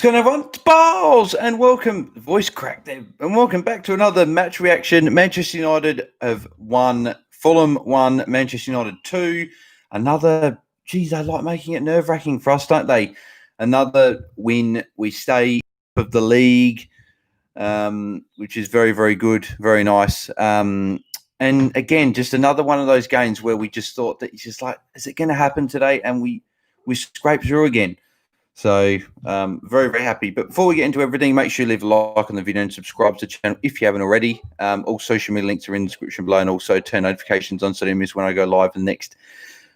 going on, everyone? It's Bars, and welcome, voice crack there, and welcome back to another match reaction. Manchester United have won, Fulham 1, Manchester United 2. Another, geez, they like making it nerve-wracking for us, don't they? Another win. We stay of the league, which is very, very good, very nice. And again, just another one of those games where we just thought that it's just like, is it going to happen today? And we scrape through again. So very, very happy. But before we get into everything, make sure you leave a like on the video and subscribe to the channel if you haven't already. All social media links are in the description below, and also turn notifications on so you don't miss when I go live. The next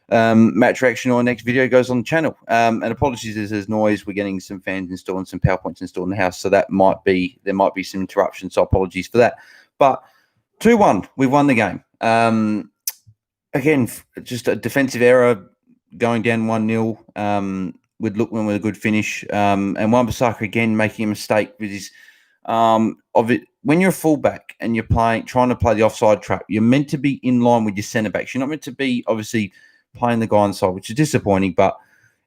match reaction or next video goes on the channel. And apologies if there's noise. We're getting some fans installed and some PowerPoints installed in the house, so there might be some interruptions. So apologies for that. But 2-1, we've won the game. Again, just a defensive error, going down 1-0. With Lookman with a good finish, and Wan-Bissaka again making a mistake with his of it. When you're a fullback and you're trying to play the offside trap, you're meant to be in line with your centre backs. You're not meant to be obviously playing the guy on the side, which is disappointing, but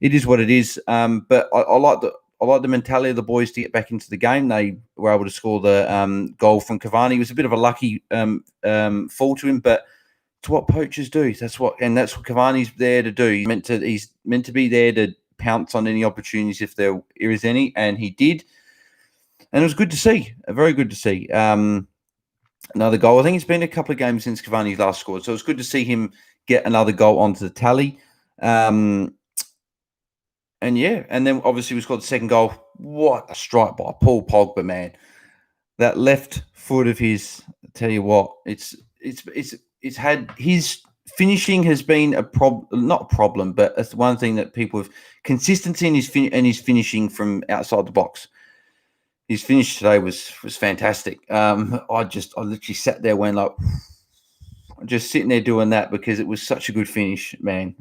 it is what it is. But I like the mentality of the boys to get back into the game. They were able to score the goal from Cavani. It was a bit of a lucky fall to him, but it's what poachers do. That's what Cavani's there to do. He's meant to be there to pounce on any opportunities if there is any, and he did, and it was good to see, very good to see. Another goal. I think it's been a couple of games since Cavani last scored, so it's good to see him get another goal onto the tally. And yeah, and then obviously we scored the second goal. What a strike by Paul Pogba, man! That left foot of his. I tell you what, it's had his finishing has been a problem, not a problem, but it's one thing that people have consistency in his finishing from outside the box. His finish today was fantastic. I literally sat there when just sitting there doing that because it was such a good finish, man.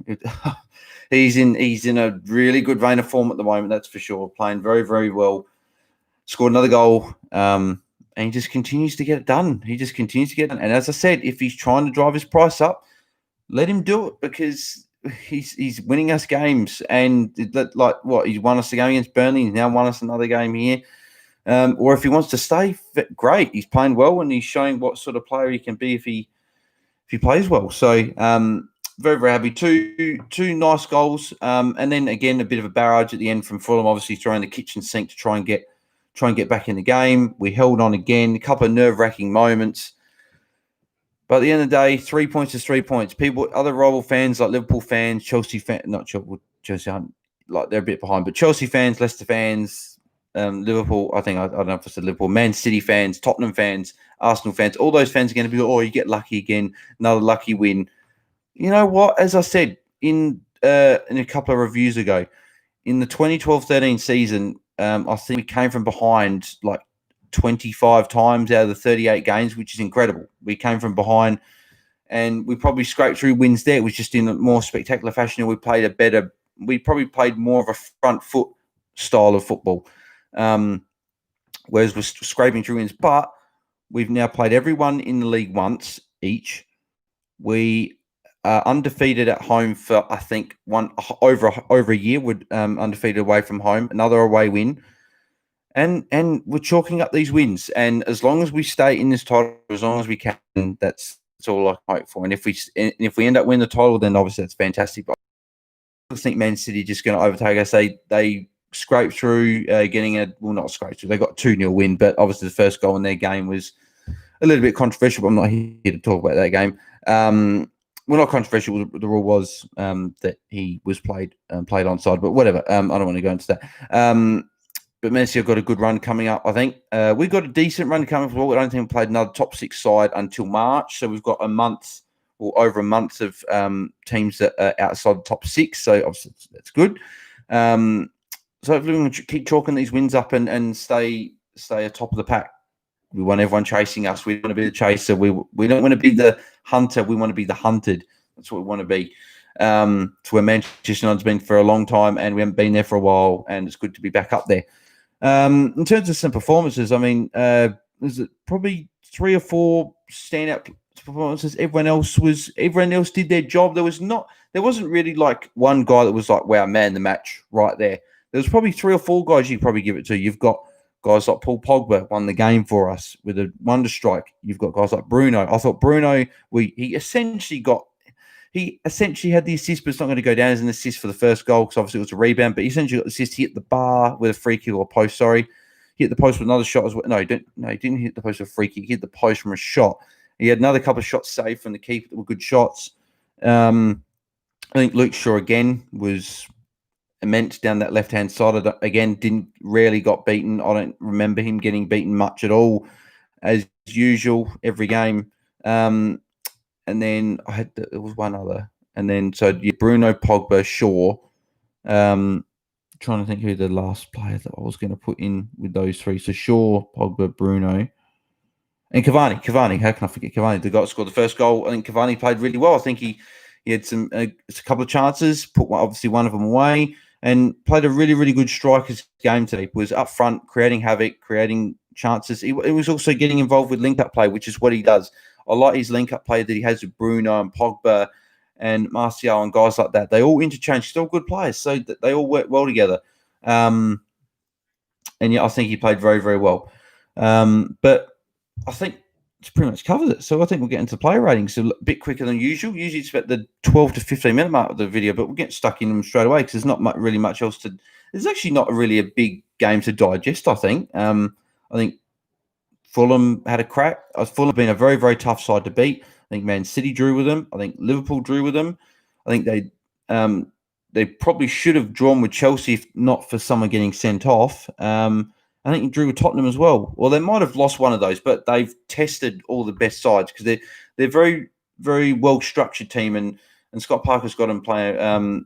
He's in a really good vein of form at the moment, that's for sure. Playing very, very well. Scored another goal. And he just continues to get it done. He just continues to get it done. And as I said, if he's trying to drive his price up, let him do it, because he's winning us games. And like what, he's won us a game against Burnley. He's now won us another game here. Or if he wants to stay, great. He's playing well and he's showing what sort of player he can be if he plays well. So very, very happy. Two nice goals. And then again a bit of a barrage at the end from Fulham, obviously throwing the kitchen sink to try and get back in the game. We held on again. A couple of nerve-wracking moments. But at the end of the day, 3 points is 3 points. People, other rival fans like Liverpool fans, Chelsea fans, not Chelsea, like they're a bit behind, but Chelsea fans, Leicester fans, Liverpool, I don't know if I said Liverpool, Man City fans, Tottenham fans, Arsenal fans, all those fans are going to be like, oh, you get lucky again, another lucky win. You know what? As I said in a couple of reviews ago, in the 2012-13 season, I think we came from behind like 25 times out of the 38 games, which is incredible. We came from behind and we probably scraped through wins there. It was just in a more spectacular fashion. We probably played more of a front foot style of football, whereas we're scraping through wins. But we've now played everyone in the league once each. We are undefeated at home for, I think, over a year. We're undefeated away from home, another away win. And we're chalking up these wins, and as long as we stay in this title, as long as we can, that's all I hope for. And if we end up winning the title, then obviously that's fantastic. But I think Man City are just going to overtake us. They scraped through, not scraped through. They got 2-0 win, but obviously the first goal in their game was a little bit controversial. But I'm not here to talk about that game. Well, not controversial. The rule was that he was played onside, but whatever. I don't want to go into that. But Man City have got a good run coming up, I think. We've got a decent run coming up as well. I don't think we've played another top 6 side until March. So we've got a month or over a month of teams that are outside the top 6. So obviously that's good. So hopefully we can keep chalking these wins up and stay atop of the pack. We want everyone chasing us. We want to be the chaser. We don't want to be the hunter. We want to be the hunted. That's what we want to be. It's where Manchester United's been for a long time, and we haven't been there for a while, and it's good to be back up there. In terms of some performances, I mean, there's probably 3 or 4 standout performances. Everyone else did their job. There wasn't really like one guy that was like, wow, man, the match right there. there's probably 3 or 4 guys you probably give it to. You've got guys like Paul Pogba won the game for us with a wonder strike. You've got guys like Bruno. I thought Bruno, he essentially had the assist, but it's not going to go down as an assist for the first goal because obviously it was a rebound. But he essentially got the assist. He hit the bar with a free kick or post. Sorry, he hit the post with another shot as well. No, he didn't hit the post with a free kick. He hit the post from a shot. He had another couple of shots saved from the keeper that were good shots. I think Luke Shaw again was immense down that left-hand side. Again, didn't really got beaten. I don't remember him getting beaten much at all, as usual, every game. And then there was one other. And then, so Bruno, Pogba, Shaw. Trying to think who the last player that I was going to put in with those 3. So Shaw, Pogba, Bruno. And Cavani, how can I forget Cavani? The guy that scored the first goal. I think Cavani played really well. I think he had a couple of chances, obviously one of them away, and played a really, really good strikers game today. Was up front, creating havoc, creating chances. He was also getting involved with link-up play, which is what he does. I like his link-up play that he has with Bruno and Pogba and Martial and guys like that. They all interchange, still good players, so that they all work well together. And yeah, I think he played very, very well. But I think it's pretty much covered it. So I think we'll get into player ratings a bit quicker than usual. Usually it's about the 12 to 15 minute mark of the video, but we'll get stuck in them straight away because there's not really much else to. There's actually not really a big game to digest, I think. I think Fulham had a crack. Fulham have been a very, very tough side to beat. I think Man City drew with them. I think Liverpool drew with them. I think they probably should have drawn with Chelsea if not for someone getting sent off. I think he drew with Tottenham as well. Well, they might have lost one of those, but they've tested all the best sides because they're very, very well structured team, and Scott Parker's got them playing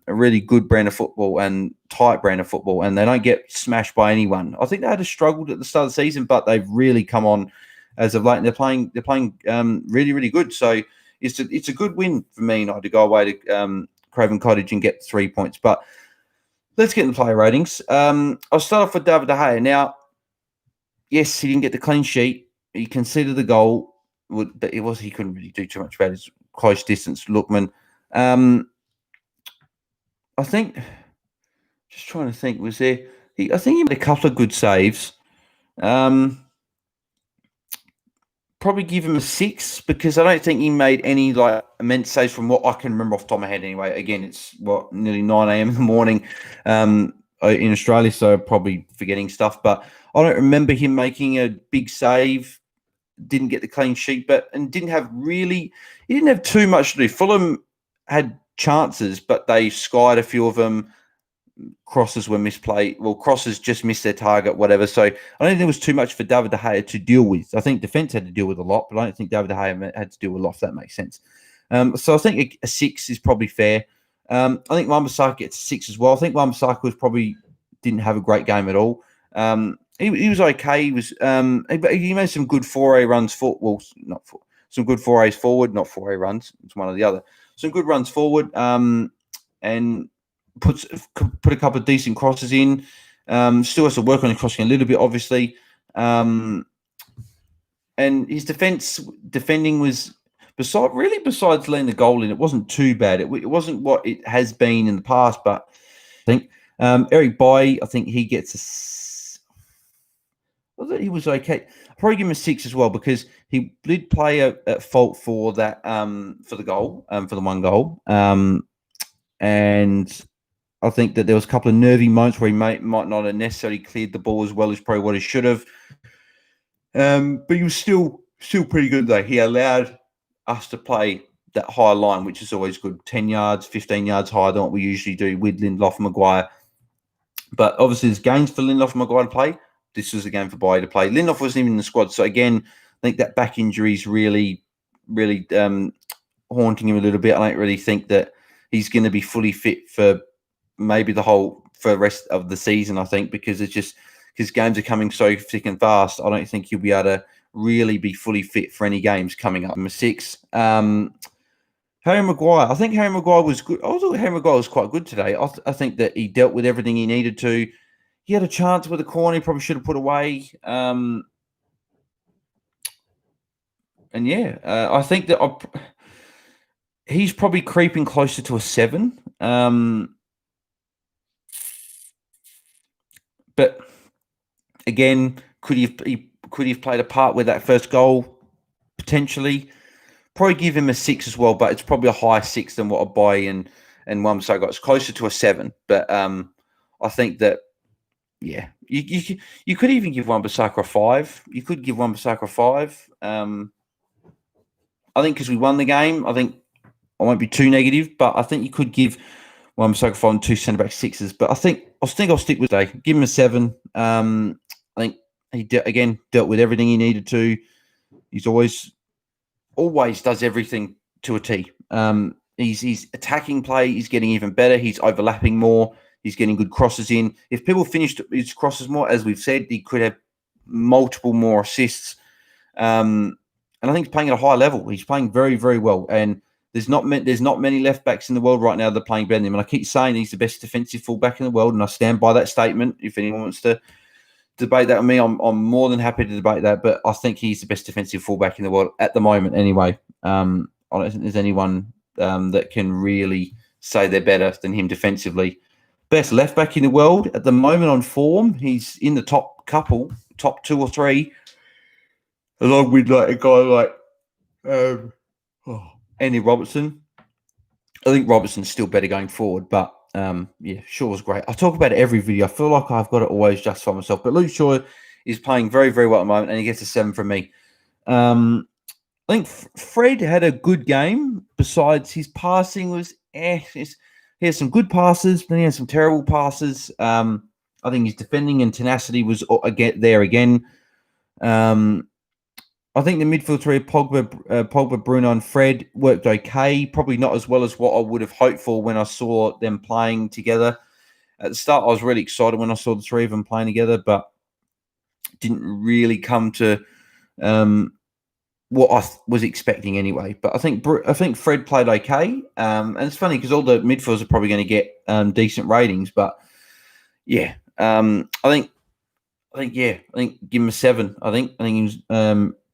a really good brand of football and tight brand of football, and they don't get smashed by anyone. I think they had a struggled at the start of the season, but they've really come on as of late, and they're playing really, really good. So it's a good win for me and I to go away to Craven Cottage and get 3 points. But let's get in the player ratings. I'll start off with David De Gea. Now, yes, he didn't get the clean sheet. He conceded the goal, but he couldn't really do too much about his close distance lookman. I think, just trying to think, I think he made a couple of good saves. Probably give him a 6 because I don't think he made any immense saves from what I can remember off the top of my head. Anyway, again, it's nearly 9 a.m. in the morning in Australia, so probably forgetting stuff. But I don't remember him making a big save. Didn't get the clean sheet, and he didn't have too much to do. Fulham had chances, but they skied a few of them. Crosses were misplayed. Well, crosses just missed their target, whatever. So I don't think there was too much for David De Gea to deal with. I think defence had to deal with a lot, but I don't think David De Gea had to deal with a lot, if that makes sense. So I think a 6 is probably fair. I think Wan-Bissaka gets a 6 as well. I think Wan-Bissaka didn't have a great game at all. He was okay. He made some good foray runs some good forays forward, not foray runs. It's one or the other. Some good runs forward, and put a couple of decent crosses in. Still has to work on the crossing a little bit, obviously. And his defending was besides letting the goal in, it wasn't too bad. It wasn't what it has been in the past, but I think Eric Bailly, I think he gets I thought he was okay. I'll probably give him a 6 as well because he did play at fault for that for the goal, for the one goal. And I think that there was a couple of nervy moments where he might not have necessarily cleared the ball as well as probably what he should have. But he was still pretty good though. He allowed us to play that high line, which is always good. 10 yards, 15 yards higher than what we usually do with Lindelof and Maguire. But obviously there's games for Lindelof and Maguire to play. This was a game for Bailly to play. Lindelof wasn't even in the squad. So again, I think that back injury is really, really haunting him a little bit. I don't really think that he's going to be fully fit for maybe for the rest of the season, I think, because games are coming so thick and fast. I don't think he'll be able to really be fully fit for any games coming up. Number 6, Harry Maguire. I think Harry Maguire was good. I thought Harry Maguire was quite good today. I think that he dealt with everything he needed to. He had a chance with a corner he probably should have put away. And yeah, I think that he's probably creeping closer to a 7. But again, could he have played a part with that first goal? Potentially. Probably give him a 6 as well, but it's probably a higher 6 than what a buy and Wan-Bissaka got. It's closer to a 7. But I think that, yeah, you could even give Wan-Bissaka a 5. You could give Wan-Bissaka a 5. I think because we won the game, I think I won't be too negative, but I think you could give Wan-Bissaka 5 and 2 centre-back 6s. But I think I'll stick with today. Give him a 7. I think he, dealt with everything he needed to. He's always does everything to a T. He's attacking play. He's getting even better. He's overlapping more. He's getting good crosses in. If people finished his crosses more, as we've said, he could have multiple more assists. And I think he's playing at a high level. He's playing very, very well. And there's not many left backs in the world right now that are playing better than him. And I keep saying he's the best defensive fullback in the world, and I stand by that statement. If anyone wants to debate that with me, I'm more than happy to debate that. But I think he's the best defensive fullback in the world at the moment. Anyway, I don't think there's anyone that can really say they're better than him defensively. Best left back in the world at the moment on form. He's in the top 2 or 3, along with like a guy like Andy Robertson. I think Robertson's still better going forward, but yeah, Shaw's great. I talk about it every video. I feel like I've got to always justify myself, but Luke Shaw is playing very, very well at the moment, and he gets a 7 from me. I think Fred had a good game. Besides his passing was he has some good passes, but he has some terrible passes. I think his defending and tenacity was there again. I think the midfield three of Pogba, Bruno, and Fred worked okay. Probably not as well as what I would have hoped for when I saw them playing together. At the start, I was really excited when I saw the three of them playing together, but didn't really come to what I was expecting anyway. But I think Fred played okay, and it's funny because all the midfielders are probably going to get decent ratings. But yeah, I think give him a 7. I think he was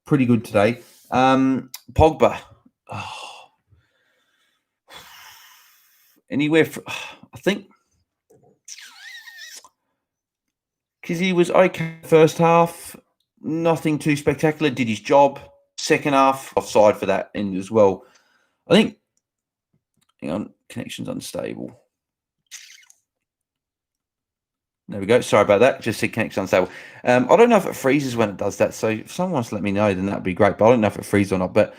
pretty good today. Pogba, anywhere I think because he was okay first half, nothing too spectacular. Did his job. Second half, offside for that end as well. I think. Hang on, connection's unstable. There we go. Sorry about that. Just said connection unstable. I don't know if it freezes when it does that. So if someone wants to let me know, then that'd be great. But I don't know if it freezes or not. But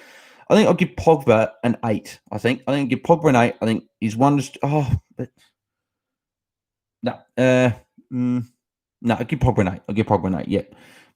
I think I'll give Pogba an 8. I think I'll give Pogba an 8. I think he's wonders. No. No, I'll give Pogba an 8. I'll give Pogba an 8. Yeah,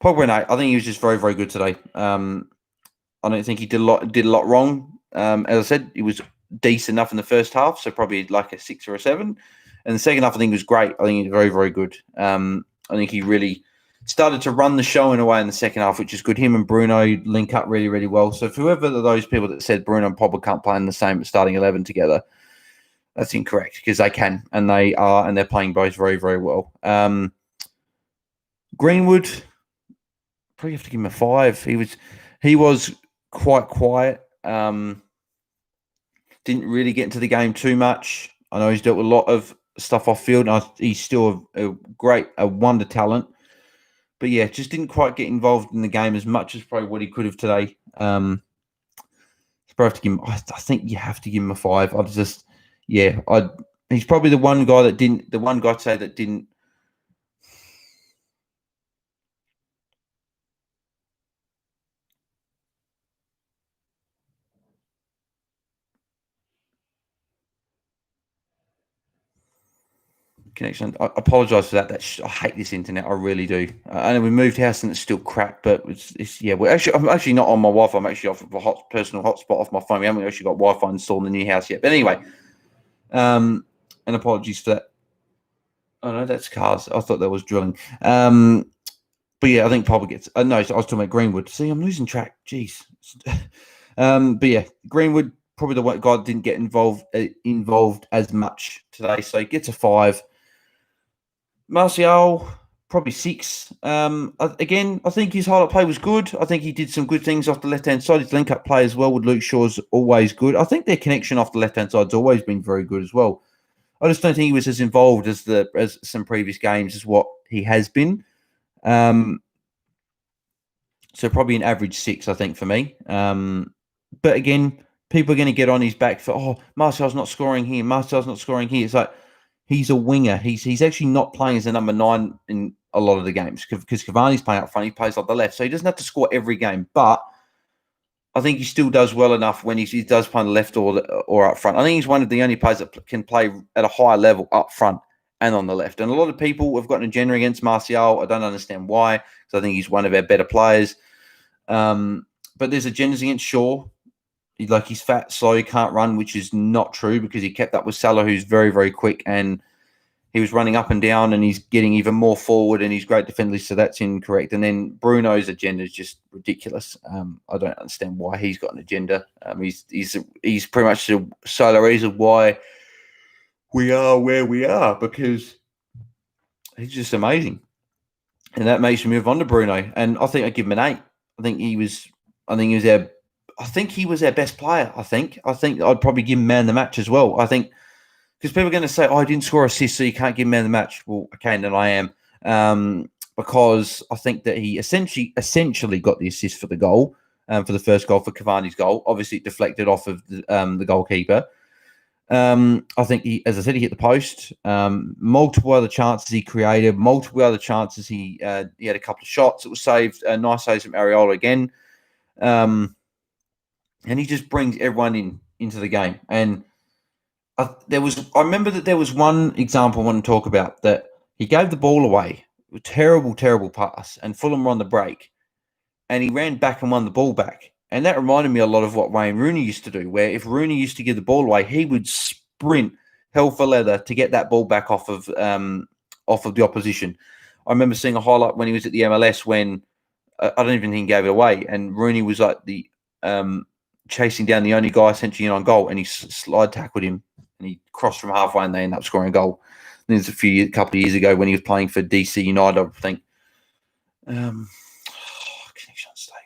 Pogba an 8. I think he was just very, very good today. I don't think he did a lot wrong. As I said, he was decent enough in the first half, so probably like a 6 or a 7. And the second half, I think, was great. I think he was very, very good. I think he really started to run the show in a way in the second half, which is good. Him and Bruno link up really, really well. So for whoever those people that said Bruno and Pogba can't play in the same starting 11 together, that's incorrect because they can, and they are, and they're playing both very, very well. Greenwood, probably have to give him a 5. He was quite quiet. Didn't really get into the game too much. I know he's dealt with a lot of stuff off field. And he's still a wonder talent. But yeah, just didn't quite get involved in the game as much as probably what he could have today. I think you have to give him a 5. He's probably the one guy that didn't. The one guy today that didn't. Connection. I apologise for that. I hate this internet. I really do. I know we moved house and it's still crap, but I'm actually not on my Wi-Fi. I'm actually off of a personal hotspot off my phone. We haven't actually got Wi-Fi installed in the new house yet. But anyway, and apologies for that. Oh no, that's cars. I thought that was drilling. But yeah, I think Pogba gets. No, I was talking about Greenwood. See, I'm losing track. Jeez. But yeah, Greenwood probably the one guy that didn't get involved as much today, so he gets a 5. Martial, probably 6. Again, I think his highlight play was good. I think he did some good things off the left-hand side. His link-up play as well with Luke Shaw's always good. I think their connection off the left-hand side's always been very good as well. I just don't think he was as involved as some previous games as what he has been. So probably an average 6, I think, for me. But again, people are going to get on his back for, Martial's not scoring here. Martial's not scoring here. It's like, he's a winger. He's actually not playing as a number 9 in a lot of the games because Cavani's playing up front. He plays off the left. So he doesn't have to score every game. But I think he still does well enough when he does play on the left or up front. I think he's one of the only players that can play at a higher level up front and on the left. And a lot of people have got an agenda against Martial. I don't understand why, because I think he's one of our better players. But there's agendas against Shaw. He's fat, slow, he can't run, which is not true because he kept up with Salah, who's very, very quick, and he was running up and down, and he's getting even more forward, and he's great defensively, so that's incorrect. And then Bruno's agenda is just ridiculous. I don't understand why he's got an agenda. He's pretty much the sole reason why we are where we are, because he's just amazing, and that makes me move on to Bruno. And I think I give him an 8. I think he was our best player. I think I'd probably give him man of the match as well. I think because people are going to say, "Oh, I didn't score assists, so you can't give him man of the match." Well, okay, then I am, because I think that he essentially got the assist for the goal, for the first goal, for Cavani's goal. Obviously, it deflected off of the goalkeeper. I think he, as I said, he hit the post. Multiple other chances he created. Multiple other chances he had a couple of shots that were saved. Nice saves from Areola again. And he just brings everyone into the game. And I remember that there was one example I want to talk about that he gave the ball away, a terrible, terrible pass, and Fulham were on the break, and he ran back and won the ball back. And that reminded me a lot of what Wayne Rooney used to do, where if Rooney used to give the ball away, he would sprint hell for leather to get that ball back off of the opposition. I remember seeing a highlight when he was at the MLS when I don't even think he gave it away, and Rooney was like the chasing down the only guy essentially in on goal, and he slide tackled him, and he crossed from halfway, and they ended up scoring a goal. And this was a couple of years ago when he was playing for DC United, I think. Connection unstable.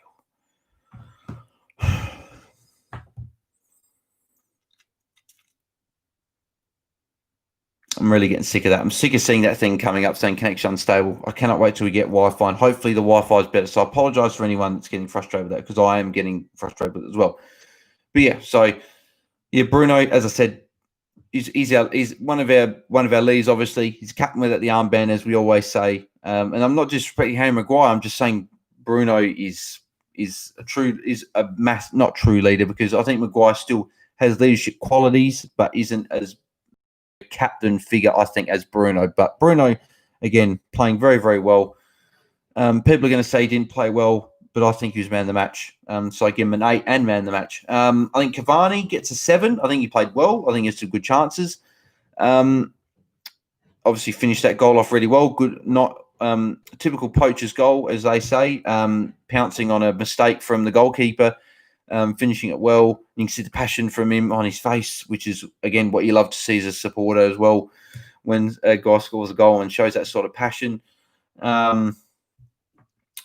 I'm really getting sick of that. I'm sick of seeing that thing coming up saying connection unstable. I cannot wait till we get Wi-Fi, and hopefully the Wi-Fi is better. So I apologise for anyone that's getting frustrated with that, because I am getting frustrated with it as well. But yeah, Bruno, as I said, he's one of our leads. Obviously, he's captain without the armband, as we always say. And I'm not disrespecting Harry Maguire. I'm just saying Bruno is a not true leader, because I think Maguire still has leadership qualities, but isn't as captain figure, I think, as Bruno. But Bruno, again, playing very, very well. People are going to say he didn't play well, but I think he was man of the match. So I give him an 8 and man of the match. I think Cavani gets a 7. I think he played well. I think he had some good chances. Obviously finished that goal off really well. Good, not typical poacher's goal, as they say, pouncing on a mistake from the goalkeeper, finishing it well. You can see the passion from him on his face, which is, again, what you love to see as a supporter as well, when a guy scores a goal and shows that sort of passion. And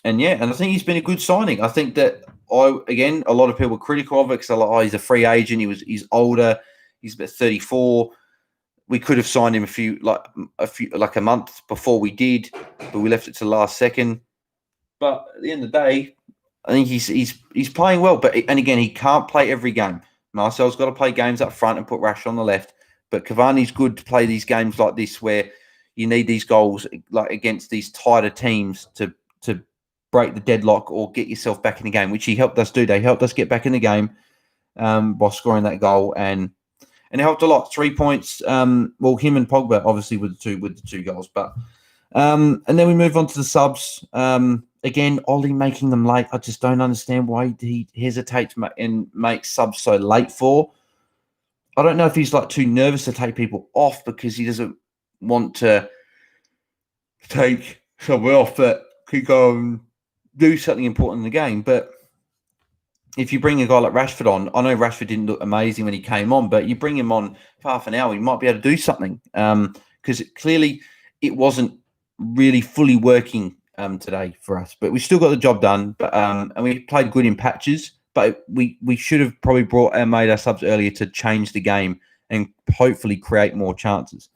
I think he's been a good signing. I think that a lot of people are critical of it because they're like, he's a free agent. He's older. He's about 34. We could have signed him a month before we did, but we left it to the last second. But at the end of the day, I think he's playing well. And again, he can't play every game. Marcel's got to play games up front and put Rashford on the left. But Cavani's good to play these games like this, where you need these goals, like against these tighter teams, to break the deadlock or get yourself back in the game, which he helped us do. They helped us get back in the game by scoring that goal, and it helped a lot. 3 points. Him and Pogba obviously with the two goals, but and then we move on to the subs. Again, Ollie making them late. I just don't understand why he hesitates and makes subs so late for. I don't know if he's too nervous to take people off because he doesn't want to take someone off that could go and do something important in the game. But if you bring a guy like Rashford on, I know Rashford didn't look amazing when he came on, but you bring him on for half an hour, he might be able to do something, because clearly it wasn't really fully working today for us. But we still got the job done, but and we played good in patches. But we should have probably made our subs earlier to change the game and hopefully create more chances.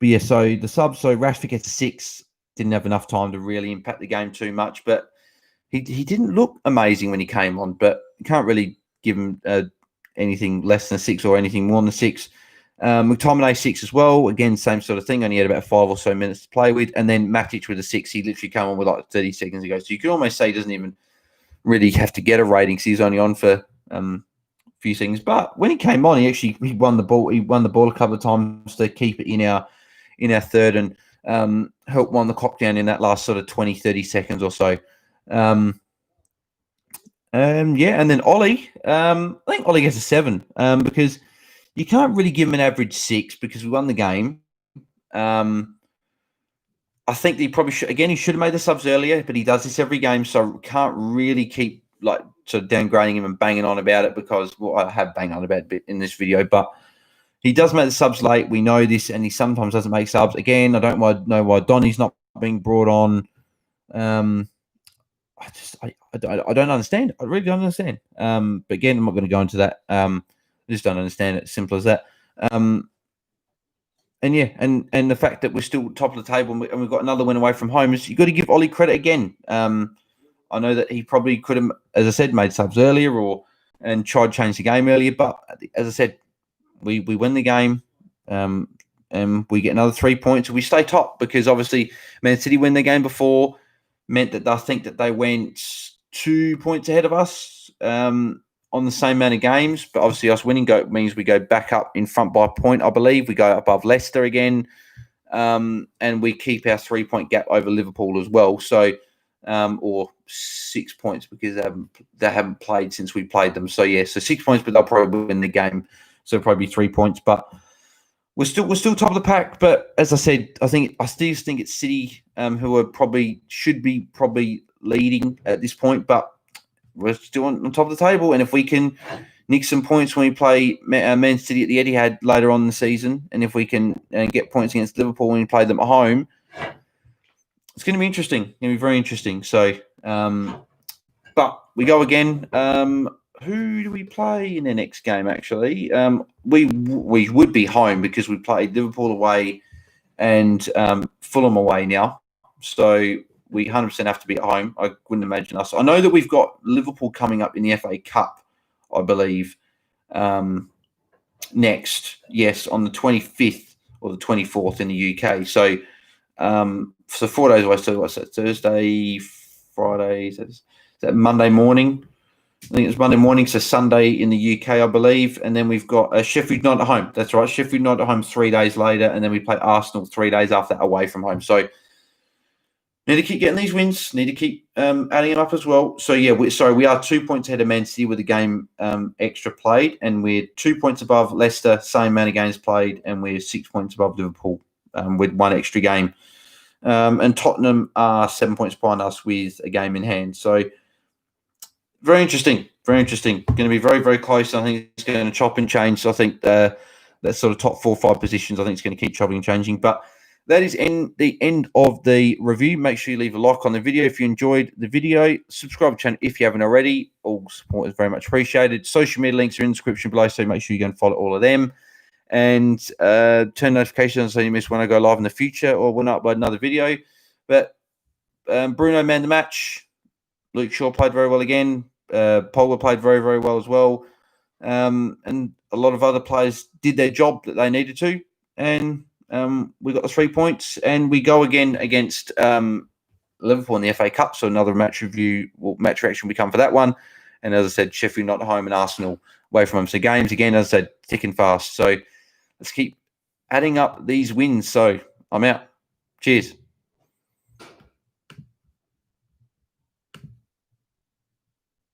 But yeah, so the subs, so Rashford gets 6, didn't have enough time to really impact the game too much, but he didn't look amazing when he came on, but you can't really give him anything less than a 6 or anything more than a 6. McTominay 6 as well. Again, same sort of thing. Only had about 5 or so minutes to play with. And then Matic with a 6. He literally came on with like 30 seconds ago. So you can almost say he doesn't even really have to get a rating because he's only on for a few seconds. But when he came on, he won the ball. He won the ball a couple of times to keep it in our third and help wind the clock down in that last sort of 20, 30 seconds or so. Yeah, and then Ollie, I think Ollie gets a 7 because you can't really give him an average 6 because we won the game. I think that he probably should. Again, he should have made the subs earlier, but he does this every game, so can't really keep like sort of downgrading him and banging on about it because I have banged on about it a bit in this video, but he does make the subs late. We know this, and he sometimes doesn't make subs. Again, I don't know why Donny's not being brought on. I don't understand. I really don't understand. But again, I'm not going to go into that. I just don't understand it. Simple as that. And yeah, and the fact that we're still top of the table and we've got another win away from home is you've got to give Ollie credit again. I know that he probably could have, as I said, made subs earlier and tried to change the game earlier. But as I said, we win the game and we get another 3 points and we stay top because obviously Man City win the game before meant that I think that they went 2 points ahead of us on the same amount of games. But obviously us winning means we go back up in front by a point, I believe. We go above Leicester again. And we keep our 3-point gap over Liverpool as well. So, or 6 points because they haven't played since we played them. So yeah, so 6 points, but they'll probably win the game. So probably 3 points, but we're still top of the pack. But as I said, I still think it's City who are should be leading at this point, but we're still on top of the table. And if we can nick some points when we play Man City at the Etihad later on in the season, and if we can get points against Liverpool when we play them at home, it's going to be interesting. It's going to be very interesting. So, but we go again. Who do we play in the next game? Actually, we would be home because we played Liverpool away and Fulham away now. So we 100% have to be at home. I wouldn't imagine us. I know that we've got Liverpool coming up in the FA Cup, I believe, next. Yes, on the 25th or the 24th in the UK. So, 4 days away. So what's that? Thursday, Friday. Is that Monday morning? I think it's Monday morning, so Sunday in the UK, I believe. And then we've got Sheffield United at home. That's right, Sheffield United at home 3 days later. And then we play Arsenal 3 days after that away from home. So need to keep getting these wins. Need to keep adding them up as well. So, yeah, we are 2 points ahead of Man City with a game extra played. And we're 2 points above Leicester, same amount of games played. And we're 6 points above Liverpool with one extra game. And Tottenham are 7 points behind us with a game in hand. So, very interesting. Very interesting. Going to be very, very close. I think it's going to chop and change. So I think that sort of top 4 or 5 positions, I think it's going to keep chopping and changing. But that is the end of the review. Make sure you leave a like on the video if you enjoyed the video. Subscribe to the channel if you haven't already. All support is very much appreciated. Social media links are in the description below, so make sure you go and follow all of them. And turn notifications so you miss when I go live in the future or when I upload another video. But Bruno man the match. Luke Shaw played very well again. Pogba played very, very well as well. And a lot of other players did their job that they needed to. And we got the 3 points. And we go again against Liverpool in the FA Cup. So another match reaction will come for that one. And as I said, Sheffield not at home and Arsenal away from home. So games, again, as I said, ticking fast. So let's keep adding up these wins. So I'm out. Cheers.